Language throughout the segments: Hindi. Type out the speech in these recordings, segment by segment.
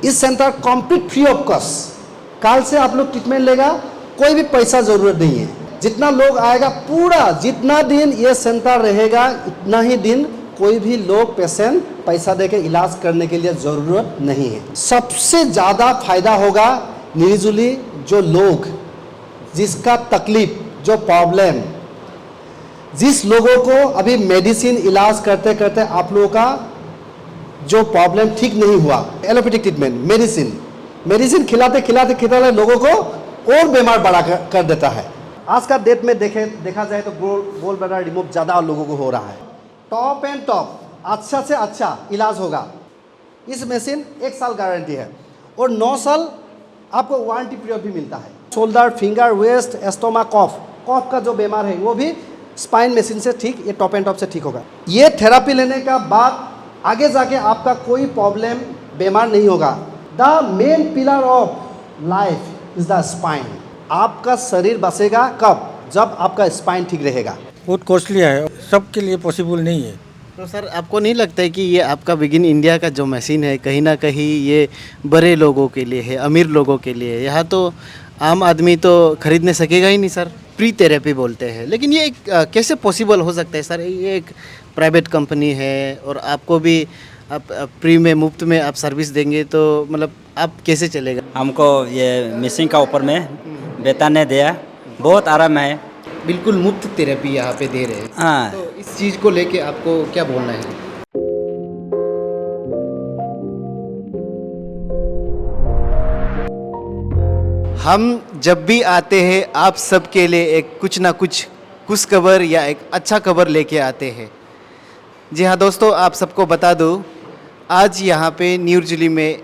इस centre complete free of cost. काल से आप लोग ट्रीटमेंट लेगा, कोई भी पैसा ज़रूरत नहीं है। जितना लोग आएगा, पूरा जितना दिन ये सेंटर रहेगा इतना ही दिन कोई भी लोग पेशेंट पैसा देके इलाज करने के लिए ज़रूरत नहीं है। सबसे ज़्यादा फायदा होगा निर्जुली जो लोग जिसका तकलीफ, जो प्रॉब्लम, जिस लोगों को अभी मेडिसिन इलाज करते करते आप लोगों का जो प्रॉब्लम ठीक नहीं हुआ, एलोपैथिक ट्रीटमेंट मेडिसिन खिलाते लोगों को और बीमार बढ़ा कर देता है। आज का डेट में देखा जाए तो गोल ब्लैडर रिमूव ज़्यादा लोगों को हो रहा है। टॉप एंड टॉप अच्छा से अच्छा इलाज होगा। इस मशीन 1 साल गारंटी है और 9 साल आपको वारंटी पीरियड भी मिलता है। शोल्डर, फिंगर, वेस्ट, एस्टोमा, कॉफ का जो बीमार है वो भी स्पाइन मशीन से ठीक, ये टॉप एंड टॉप से ठीक होगा। ये थेरापी लेने का बाद आगे जाके आपका कोई प्रॉब्लम, बीमार नहीं होगा। The main pillar of life is the spine. आपका शरीर बचेगा कब? जब आपका स्पाइन ठीक रहेगा। बहुत कॉस्टली है, सबके लिए पॉसिबल नहीं है। तो सर आपको नहीं लगता है कि ये आपका बिगिन इंडिया का जो मशीन है कहीं ना कहीं ये बड़े लोगों के लिए है, अमीर लोगों के लिए है? यहाँ तो आम आदमी तो खरीद नहीं सकेगा ही नहीं सर। प्री थेरेपी बोलते हैं, लेकिन ये कैसे पॉसिबल हो सकता है सर? ये एक प्राइवेट कंपनी है और आपको भी आप फ्री में, मुफ्त में आप सर्विस देंगे तो मतलब आप कैसे चलेगा? हमको ये मशीन का ऊपर में वेतन ने दिया, बहुत आराम है। बिल्कुल मुफ्त थेरेपी यहाँ पे दे रहे हैं। हाँ, तो इस चीज़ को लेके आपको क्या बोलना है? हम जब भी आते हैं आप सबके लिए एक कुछ ना कुछ खुशखबर या एक अच्छा खबर लेके आते हैं। जी हाँ दोस्तों, आप सबको बता दूँ, आज यहाँ पे न्यू दिल्ली में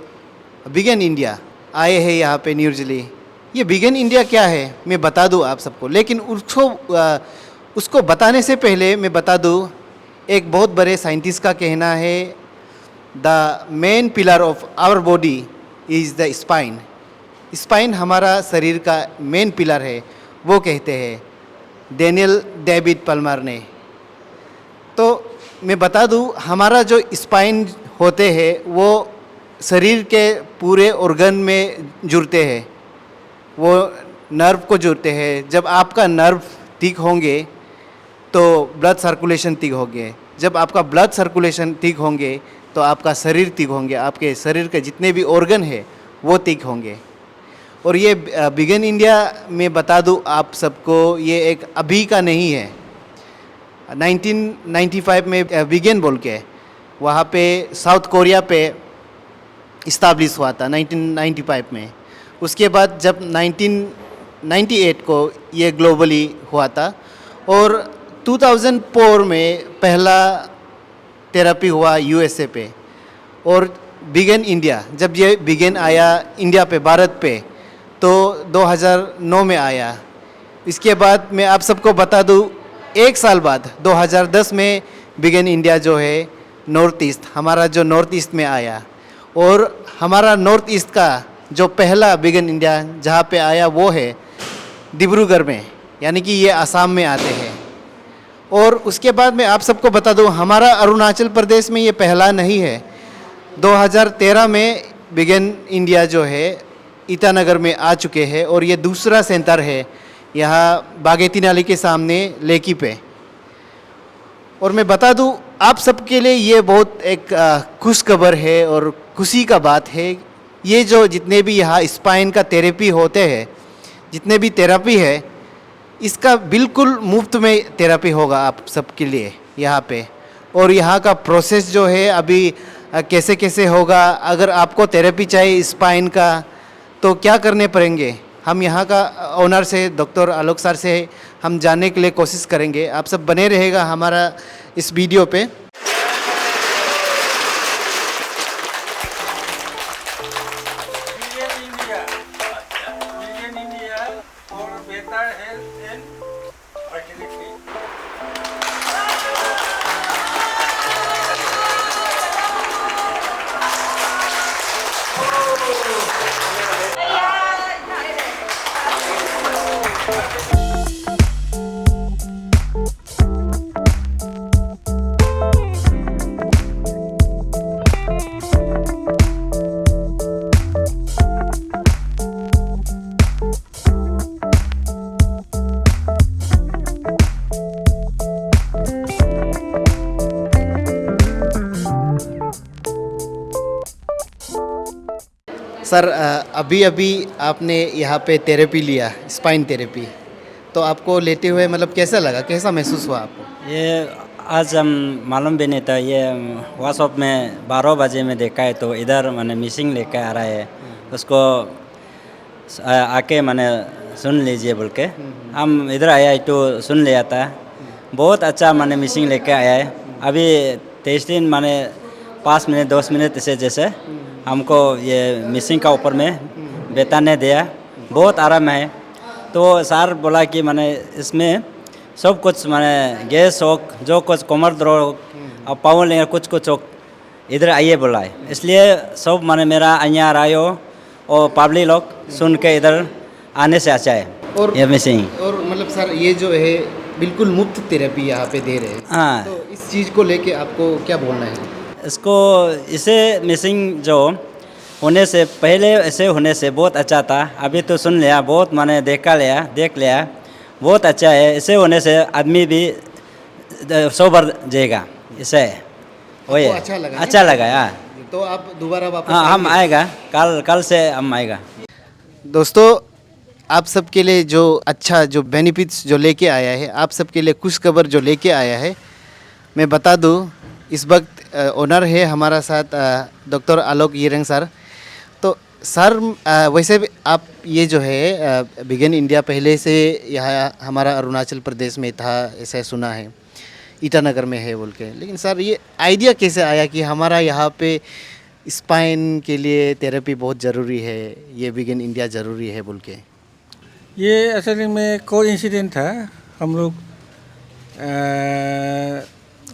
बिगिन इंडिया आए हैं। यहाँ पे न्यू दिल्ली, ये बिगिन इंडिया क्या है मैं बता दूँ आप सबको, लेकिन उसको बताने से पहले मैं बता दूँ, एक बहुत बड़े साइंटिस्ट का कहना है, the main pillar of our body is the spine. Spine हमारा शरीर का मेन पिलर है, वो कहते हैं डेनियल डेविड पल्मर ने। तो मैं बता दूँ, हमारा जो स्पाइन होते हैं वो शरीर के पूरे ऑर्गन में जुड़ते हैं, वो नर्व को जुड़ते हैं। जब आपका नर्व ठीक होंगे तो ब्लड सर्कुलेशन ठीक होंगे, जब आपका ब्लड सर्कुलेशन ठीक होंगे तो आपका शरीर ठीक होंगे, आपके शरीर के जितने भी ऑर्गन है वो ठीक होंगे। और ये बिगिन इंडिया में बता दूँ आप सबको, ये एक अभी का नहीं है। 1995 में बिगिन बोल के वहाँ पे साउथ कोरिया पे इस्ताब्लिश हुआ था 1995 में। उसके बाद जब 1998 को ये ग्लोबली हुआ था और 2004 में पहला थेरेपी हुआ यूएसए पे। और बिगिन इंडिया, जब ये बिगिन आया इंडिया पे, भारत पे, तो 2009 में आया। इसके बाद मैं आप सबको बता दूँ, 1 साल बाद 2010 में बिगिन इंडिया जो है नॉर्थ ईस्ट, हमारा जो नॉर्थ ईस्ट में आया। और हमारा नॉर्थ ईस्ट का जो पहला बिगिन इंडिया जहाँ पे आया वो है डिब्रूगढ़ में, यानी कि ये असम में आते हैं। और उसके बाद मैं आप सबको बता दूँ, हमारा अरुणाचल प्रदेश में ये पहला नहीं है। 2013 में बिगिन इंडिया जो है ईटानगर में आ चुके हैं और ये दूसरा सेंटर है यहाँ बागेती नाली के सामने लेकी पे। और मैं बता दूँ आप सबके लिए ये बहुत एक खुश खबर है और खुशी का बात है। ये जो जितने भी यहाँ स्पाइन का थेरेपी होते हैं, जितने भी थेरेपी है, इसका बिल्कुल मुफ्त में थेरेपी होगा आप सबके लिए यहाँ पे। और यहाँ का प्रोसेस जो है अभी कैसे कैसे होगा, अगर आपको थेरेपी चाहिए स्पाइन का तो क्या करने पड़ेंगे, हम यहाँ का ओनर से, डॉक्टर आलोक सर से हम जानने के लिए कोशिश करेंगे। आप सब बने रहेगा हमारा इस वीडियो पे। सर अभी अभी आपने यहाँ पे थेरेपी लिया, स्पाइन थेरेपी, तो आपको लेते हुए मतलब कैसा लगा, कैसा महसूस हुआ आपको? ये आज हम मालूम भी नहीं था। ये व्हाट्सअप में 12 बजे में देखा है, तो इधर मैंने मिसिंग लेकर आ रहा है, उसको आके मैंने सुन लीजिए बोल के हम इधर आया है तो सुन लिया था। बहुत अच्छा मैंने मिसिंग लेके आया है। अभी 23 दिन मैंने 5 मिनट 10 मिनट से जैसे हमको ये मिसिंग का ऊपर में बताने दिया, बहुत आराम है। तो सर बोला कि मैंने इसमें सब कुछ मैंने गैस हो जो कुछ कमर दर्द और पावर लेंगे कुछ कुछ हो इधर आइए बोला है। इसलिए सब मैंने मेरा यहाँ आयो और पब्लिक लोग सुन के इधर आने से अच्छा है। और ये मिसिंग और मतलब सर ये जो है बिल्कुल मुफ्त थेरेपी यहाँ पे दे रहे हैं, हाँ, तो इस चीज़ को लेके आपको क्या बोलना है? इसको इसे मिसिंग जो होने से पहले ऐसे होने से बहुत अच्छा था। अभी तो सुन लिया, बहुत मैंने देख लिया, बहुत अच्छा है। इसे होने से आदमी भी सोबर जाएगा। इसे वही आपको अच्छा लगा? अच्छा लगा यार। तो आप दोबारा वापस हाँ, हम आएंगे? आएगा कल से हम आएगा। दोस्तों, आप सबके लिए जो अच्छा जो बेनिफिट्स जो लेके आया है, आप सबके लिए खुश खबर जो लेके आया है, मैं बता दूं, इस वक्त ओनर है हमारा साथ डॉक्टर आलोक येरंग सर। तो सर वैसे भी आप ये जो है बिगिन इंडिया पहले से यहाँ हमारा अरुणाचल प्रदेश में था, ऐसा सुना है, ईटानगर में है बोल के, लेकिन सर ये आइडिया कैसे आया कि हमारा यहाँ पे स्पाइन के लिए थेरेपी बहुत ज़रूरी है, ये बिगिन इंडिया ज़रूरी है बोल के? ये असल में कोई इंसिडेंट था। हम लोग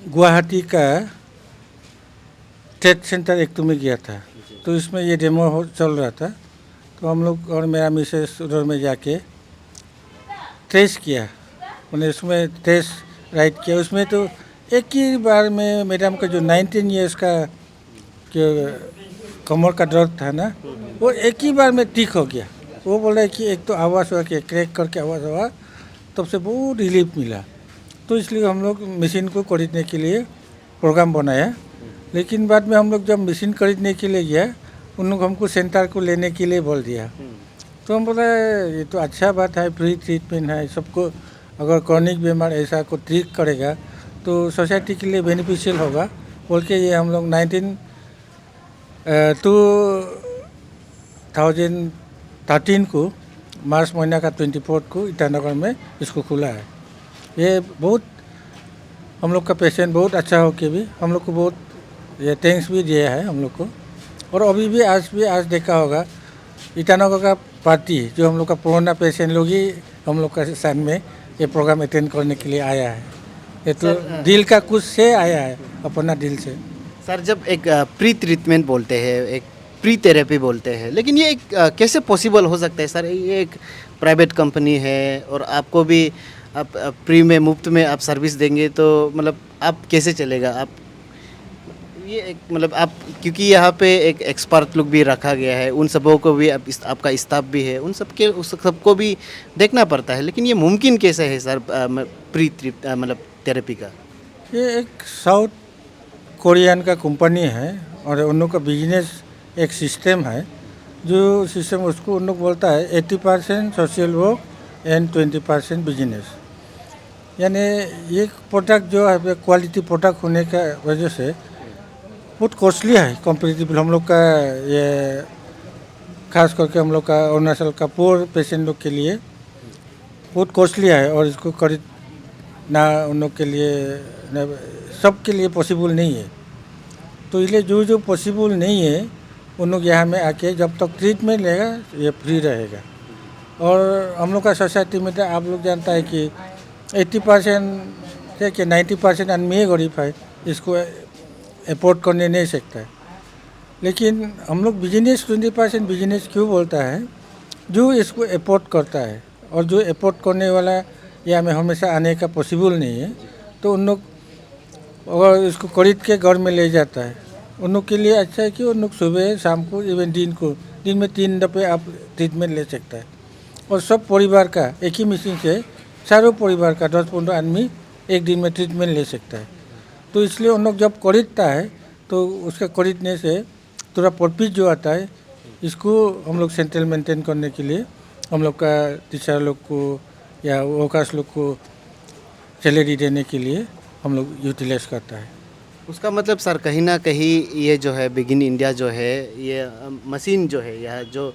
गुवाहाटी का ट्रेड सेंटर एक में गया था, तो इसमें ये डेमो चल रहा था। तो हम लोग और मेरा मिसेस उधर में जाके ट्रेस किया, मैंने उसमें ट्रेस राइट किया। उसमें तो एक ही बार में मैडम का जो 19 इयर्स का कमर का दर्द था ना, वो एक ही बार में ठीक हो गया। वो बोला कि एक तो आवाज़ हुआ कि क्रैक करके आवाज़ हुआ, तब से बहुत रिलीफ मिला। तो इसलिए हम लोग मशीन को खरीदने के लिए प्रोग्राम बनाया। लेकिन बाद में हम लोग जब मशीन खरीदने के लिए गया, उन लोग हमको सेंटर को लेने के लिए बोल दिया। तो हम बोला ये तो अच्छा बात है, फ्री ट्रीटमेंट है, सबको अगर क्रॉनिक बीमार ऐसा को ठीक करेगा तो सोसाइटी के लिए बेनिफिशियल होगा बोल के ये हम लोग 2013 को मार्च महीना का 24 को ईटानगर में इसको खुला है। ये बहुत हम लोग का पेशेंट बहुत अच्छा हो के भी हम लोग को बहुत ये थैंक्स भी दिया है हम लोग को। और अभी भी आज देखा होगा ईटानगर का पार्टी जो हम लोग का पुराना पेशेंट लोग ही हम लोग का साथ में ये प्रोग्राम अटेंड करने के लिए आया है। ये तो दिल का कुछ से आया है, अपना दिल से। सर जब एक प्री ट्रीटमेंट बोलते हैं, एक प्री थेरेपी बोलते हैं, लेकिन ये एक कैसे पॉसिबल हो सकता है सर? ये एक प्राइवेट कंपनी है और आपको भी आप फ्री में मुफ्त में आप सर्विस देंगे, तो मतलब आप कैसे चलेगा? आप ये एक मतलब आप क्योंकि यहाँ पे एक एक्सपर्ट लोग भी रखा गया है, उन सबों को भी आपका स्टाफ भी है, उन सबको भी देखना पड़ता है, लेकिन ये मुमकिन कैसे है सर प्री मतलब थेरेपी का? ये एक साउथ कोरियन का कंपनी है और उन लोग का बिजनेस एक सिस्टम है, जो सिस्टम उसको उन लोग बोलता है 80% सोशल वर्क एंड 20% बिजनेस। यानी ये प्रोडक्ट जो है क्वालिटी प्रोडक्ट होने का वजह से बहुत कॉस्टली है कॉम्पिटिटिव। हम लोग का ये खास करके हम लोग का अरुणाचल का पुअर पेशेंट लोग के लिए बहुत कॉस्टली है और इसको खरीदना उन लोग के लिए सब के लिए पॉसिबल नहीं है। तो इसलिए जो पॉसिबल नहीं है उन लोग यहाँ में आके जब तक ट्रीटमेंट लेगा ये फ्री रहेगा। और हम लोग का सोसाइटी में तो आप लोग जानता है कि 80% से कि 90% आदमी ही गरीब है, इसको अफोर्ड करने नहीं सकता है। लेकिन हम लोग बिजनेस 20% बिजनेस क्यों बोलता है? जो इसको अफोर्ड करता है और जो अफोर्ड करने वाला या में हमेशा आने का पॉसिबल नहीं है, तो उन लोग अगर इसको खरीद के घर में ले जाता है, उन लोग के लिए अच्छा है कि उन लोग सुबह शाम को इवन दिन में 3 दफ़े आप ट्रीटमेंट ले सकता है। और सब परिवार का एक ही मशीन से सारों परिवार का 10-15 आदमी एक दिन में ट्रीटमेंट ले सकता है। तो इसलिए उन लोग जब खरीदता है तो उसके खरीदने से थोड़ा प्रॉफिट जो आता है इसको हम लोग सेंट्रल मेंटेन करने के लिए हम लोग का टीचर लोग को या वर्कर्स लोग को सैलरी देने के लिए हम लोग यूटिलाइज करता है। उसका मतलब सर कहीं ना कहीं ये जो है बिगिन इंडिया जो है ये मशीन जो है या जो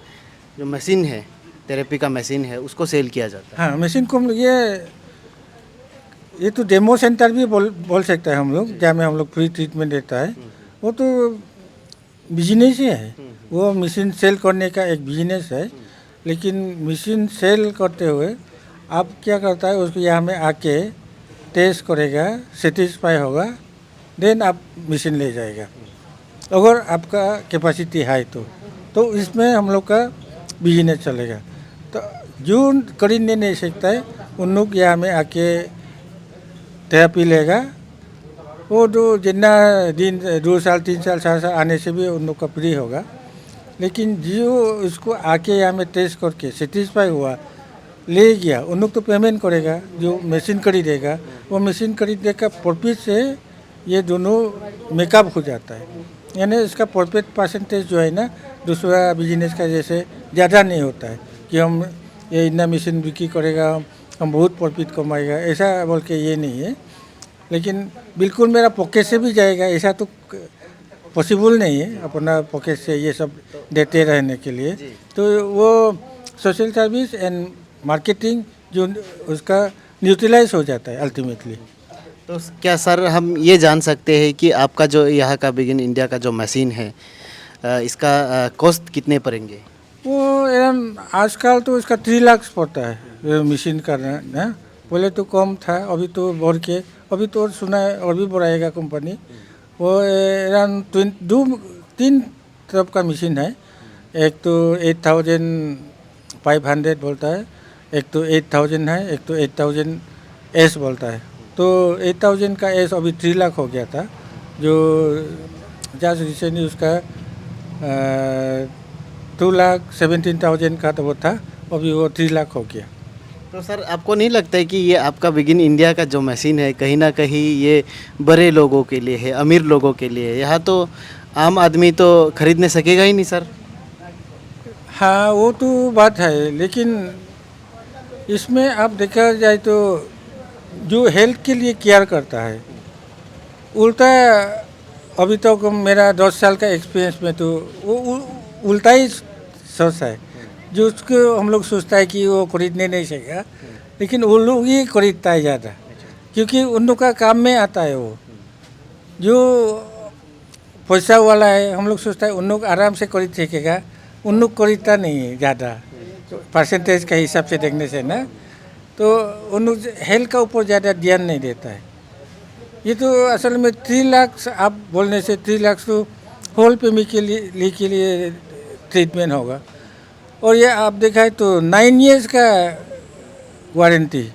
जो मशीन है थेरेपी का मशीन है उसको सेल किया जाता है। हाँ, मशीन को हम लोग ये तो डेमो सेंटर भी बोल सकता है हम लोग, जहाँ में हम लोग फ्री ट्रीटमेंट देता है। वो तो बिजनेस ही है, वो मशीन सेल करने का एक बिजनेस है। लेकिन मशीन सेल करते हुए आप क्या करता है, उसको यहाँ में आके टेस्ट करेगा, सेटिस्फाई होगा, देन आप मशीन ले जाएगा अगर आपका कैपेसिटी है तो इसमें हम लोग का बिजनेस चलेगा। तो जो खरीदने नहीं सकता है उन लोग यहाँ में आके थेरेपी लेगा। वो जो जितना दिन 2 साल 3 साल 4 साल आने से भी उन लोग का फ्री होगा। लेकिन जो उसको आके यहाँ में टेस्ट करके सेटिस्फाई हुआ ले गया, उन लोग तो पेमेंट करेगा। जो मशीन खरीदेगा वो मशीन खरीदने का प्रॉफिट से ये दोनों मेकअप हो जाता है। यानी इसका प्रॉफिट परसेंटेज जो है ना दूसरा बिजनेस का जैसे ज़्यादा नहीं होता है कि हम ये इतना मशीन बिक्री करेगा हम बहुत प्रॉफिट कमाएगा, ऐसा बोल के ये नहीं है। लेकिन बिल्कुल मेरा पॉकेट से भी जाएगा ऐसा तो पॉसिबल नहीं है अपना पॉकेट से ये सब देते रहने के लिए। तो वो सोशल सर्विस एंड मार्केटिंग जो उसका न्यूट्रलाइज हो जाता है अल्टीमेटली। तो क्या सर हम ये जान सकते हैं कि आपका जो यहाँ का बिगिन इंडिया का जो मशीन है इसका कॉस्ट कितने पड़ेंगे? वो आजकल तो इसका 3 लाख पड़ता है मशीन का ना। पहले तो कम था, अभी तो बढ़ के अभी तो और सुना है और भी बढ़ाएगा कंपनी। वो अराउंड 3 तरफ का मशीन है। एक तो 8500 बोलता है, एक तो 8000 है, एक तो 8000 एस बोलता है। तो 8000 का एस अभी 3 लाख हो गया था, जो जस्ट रिसेंटली उसका 2,17,000 का तो वो था, अभी वो 3 लाख हो गया। तो सर आपको नहीं लगता है कि ये आपका बिगिन इंडिया का जो मशीन है कहीं ना कहीं ये बड़े लोगों के लिए है, अमीर लोगों के लिए है? यहाँ तो आम आदमी तो खरीद नहीं सकेगा ही नहीं सर। हाँ वो तो बात है, लेकिन इसमें आप देखा जाए तो जो हेल्थ के लिए केयर करता है उल्टा, अभी तक तो मेरा 10 साल का एक्सपीरियंस में तो वो उल्टा ही सोच है। जो उसको हम लोग सोचता है कि वो खरीदने नहीं सकेगा, लेकिन वो लोग ही खरीदता है ज़्यादा, क्योंकि उन लोग का काम में आता है। वो जो पैसा वाला है हम लोग सोचता है उन लोग आराम से खरीद सकेगा, उन लोग खरीदता नहीं है ज़्यादा परसेंटेज का हिसाब से देखने से ना। तो उन लोग हेल्थ का ऊपर ज़्यादा ध्यान नहीं देता है। ये तो असल में 3 लाख आप बोलने से 3 लाख तो होल फैमिली के लिए ट्रीटमेंट होगा। और ये आप देखा है तो 9 ईयर्स का वारंटी,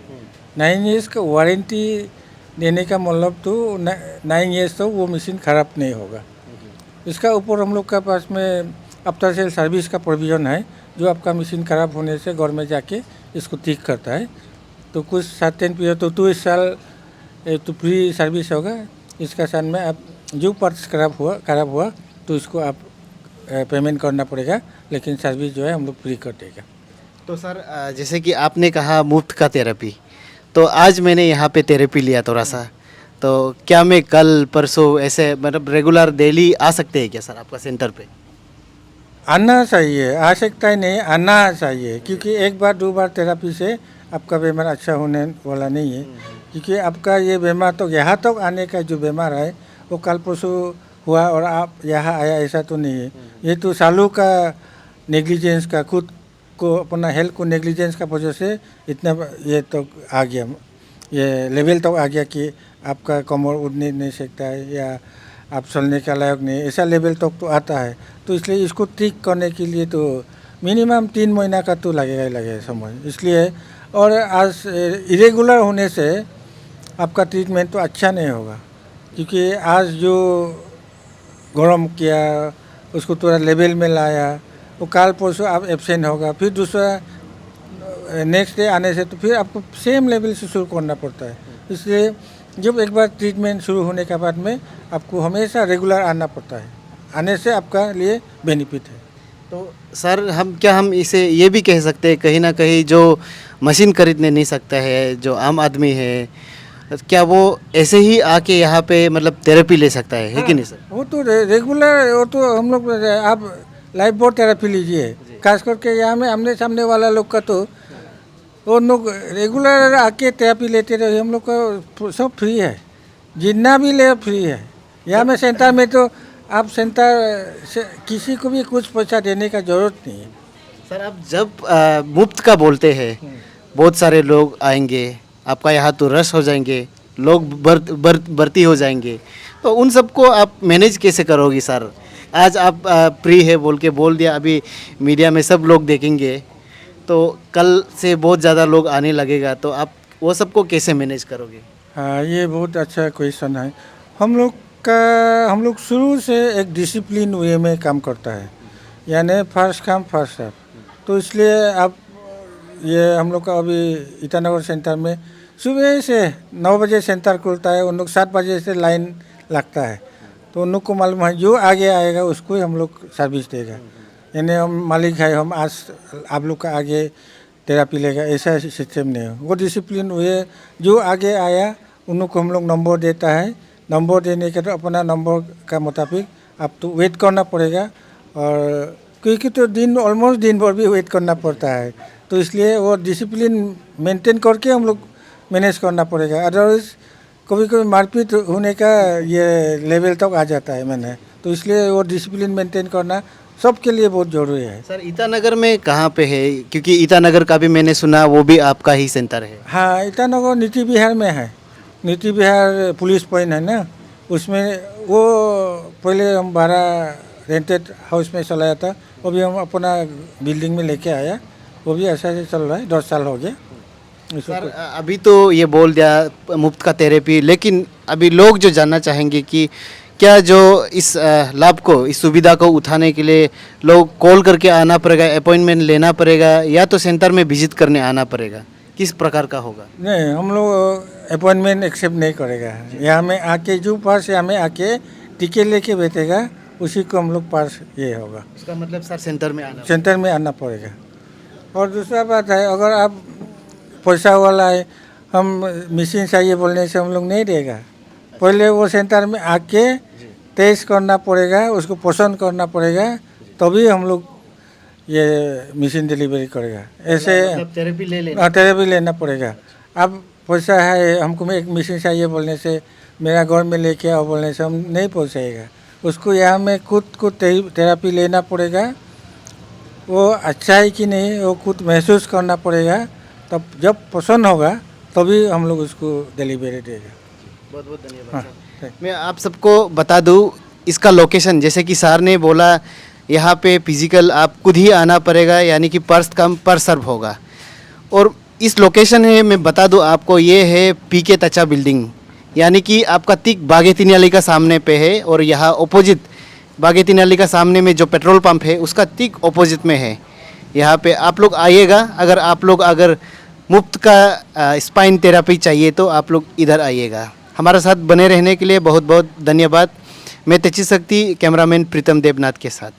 9 ईयर्स का वारंटी देने का मतलब तो 9 ईयर्स तो वो मशीन ख़राब नहीं होगा। इसका ऊपर हम लोग के पास में आफ्टर सेल सर्विस का प्रोविज़न है, जो आपका मशीन ख़राब होने से घर में जाके इसको ठीक करता है। तो कुछ 7 पीरियड तो 2 साल तो फ्री सर्विस होगा। इसका साथ में आप जो पार्ट्स ख़राब हुआ तो इसको आप पेमेंट करना पड़ेगा, लेकिन सर्विस जो है हम लोग फ्री कर देगा। तो सर जैसे कि आपने कहा मुफ्त का थेरेपी, तो आज मैंने यहाँ पे थेरेपी लिया थोड़ा सा, तो क्या मैं कल परसों ऐसे मतलब रेगुलर डेली आ सकते हैं क्या सर आपका सेंटर पे? आना चाहिए, आ सकता है नहीं, आना चाहिए, क्योंकि 1 बार 2 बार थेरेपी से आपका बीमार अच्छा होने वाला नहीं है। क्योंकि आपका ये बीमार तो यहाँ तक आने का जो बीमार है वो कल परसों हुआ और आप यहाँ आया ऐसा तो नहीं है। ये तो सालों का नेग्लिजेंस का, खुद को अपना हेल्थ को नेग्लिजेंस का वजह से इतना ये तो आ गया, ये लेवल तक आ गया कि आपका कमर उड़ने नहीं सकता है या आप चलने का लायक नहीं, ऐसा लेवल तक तो आता है। तो इसलिए इसको ठीक करने के लिए तो मिनिमम 3 महीना का तो लगेगा ही लगेगा समय। इसलिए और आज इरेगुलर होने से आपका ट्रीटमेंट तो अच्छा नहीं होगा, क्योंकि आज जो गरम किया उसको थोड़ा लेवल में लाया, वो कल परसों आप एब्सेंट होगा, फिर दूसरा नेक्स्ट डे आने से तो फिर आपको सेम लेवल से शुरू करना पड़ता है। इसलिए जब एक बार ट्रीटमेंट शुरू होने के बाद में आपको हमेशा रेगुलर आना पड़ता है, आने से आपका लिए बेनिफिट है। तो सर हम इसे ये भी कह सकते हैं कहीं ना कहीं जो मशीन खरीदने नहीं सकता है, जो आम आदमी है, क्या वो ऐसे ही आके यहाँ पे मतलब थेरेपी ले सकता है कि नहीं सर? वो तो रेगुलर, वो तो हम लोग आप लाइफ बोट थेरेपी लीजिए, खास करके यहाँ में आमने सामने वाला लोग का तो वो लोग रेगुलर आके थेरेपी लेते रहे। हम लोग का सब फ्री है, जितना भी ले फ्री है। यहाँ में सेंटर में तो आप सेंटर से किसी को भी कुछ पैसा देने का ज़रूरत नहीं है। सर आप जब मुफ्त का बोलते हैं, बहुत सारे लोग आएंगे, आपका यहाँ तो रश हो जाएंगे, लोग भर्ती हो जाएंगे, तो उन सबको आप मैनेज कैसे करोगी सर? आज आप फ्री है बोल के बोल दिया, अभी मीडिया में सब लोग देखेंगे, तो कल से बहुत ज़्यादा लोग आने लगेगा, तो आप वो सबको कैसे मैनेज करोगे? हाँ, ये बहुत अच्छा क्वेश्चन है। हम लोग शुरू से एक डिसिप्लिन वे में काम करता है, यानी फर्स्ट कम फर्स्ट सर्व। तो इसलिए आप ये हम लोग का अभी ईटानगर सेंटर में सुबह से 9 बजे सेंटर खुलता है, उन लोग 7 बजे से लाइन लगता है। तो उन लोग को मालूम है जो आगे आएगा उसको ही हम लोग सर्विस देगा, यानी हम मालिक है, हम आज आप लोग का आगे थेरेपी लेगा, ऐसा सिस्टम नहीं है। वो डिसिप्लिन हुए, जो आगे आया उन लोग को हम लोग नंबर देता है। नंबर देने के तो अपना नंबर का मुताबिक आप तो वेट करना पड़ेगा, और क्योंकि तो ऑलमोस्ट दिन भर भी वेट करना पड़ता है, तो इसलिए वो डिसिप्लिन मेंटेन करके हम लोग मैनेज करना पड़ेगा। अदरवाइज कभी कभी मारपीट होने का ये लेवल तक आ जाता है मैंने, तो इसलिए वो डिसिप्लिन मेंटेन करना सबके लिए बहुत ज़रूरी है। सर ईटानगर में कहाँ पे है? क्योंकि ईटानगर का भी मैंने सुना वो भी आपका ही सेंटर है। हाँ, ईटानगर नीति विहार में है। नीति विहार पुलिस पॉइंट है ना, उसमें वो पहले हम भाड़ा रेंटेड हाउस में चलाया था, वो भी हम अपना बिल्डिंग में लेके आया, वो भी ऐसा से चल रहा है, 10 साल हो गया। सर अभी तो ये बोल दिया मुफ्त का थेरेपी, लेकिन अभी लोग जो जानना चाहेंगे कि क्या जो इस लाभ को, इस सुविधा को उठाने के लिए लोग कॉल करके आना पड़ेगा, अपॉइंटमेंट लेना पड़ेगा, या तो सेंटर में विजिट करने आना पड़ेगा? किस प्रकार का होगा? नहीं, हम लोग अपॉइंटमेंट एक्सेप्ट नहीं करेगा। यहाँ में आके जो पास यहाँ में आके टिकट लेके बैठेगा उसी को हम लोग पास ये होगा। उसका मतलब सर सेंटर में आना पड़ेगा। और दूसरा बात है, अगर आप पैसा वाला है, हम मशीन चाहिए बोलने से हम लोग नहीं देगा। पहले वो सेंटर में आके टेस्ट करना पड़ेगा, उसको पसंद करना पड़ेगा, तभी हम लोग ये मशीन डिलीवरी करेगा। ऐसे थेरेपी ले ले। थेरेपी लेना पड़ेगा। अब पैसा है, हमको एक मशीन चाहिए बोलने से, मेरा घर में लेके आओ बोलने से हम नहीं पहुँचाएगा। उसको यहाँ में खुद थेरेपी लेना पड़ेगा, वो अच्छा है कि नहीं वो खुद महसूस करना पड़ेगा, तब जब पसंद होगा तभी हम लोग उसको डिलीवरी देगा। बहुत बहुत धन्यवाद। हाँ, मैं आप सबको बता दूं इसका लोकेशन, जैसे कि सर ने बोला यहाँ पे फिजिकल आप खुद ही आना पड़ेगा, यानी कि पर्स कम पर सर्व होगा। और इस लोकेशन है, मैं बता दूं आपको, ये है पीके तचा बिल्डिंग, यानी कि आपका तिक बागेती नाली का सामने पे है, और यहाँ अपोजिट बागेती नाली का सामने में जो पेट्रोल पंप है उसका ठीक अपोजिट में है। यहाँ पे आप लोग आइएगा। अगर मुफ्त का स्पाइन थेरेपी चाहिए तो आप लोग इधर आइएगा। हमारे साथ बने रहने के लिए बहुत बहुत धन्यवाद। मैं तेजी शक्ति, कैमरामैन प्रीतम देवनाथ के साथ।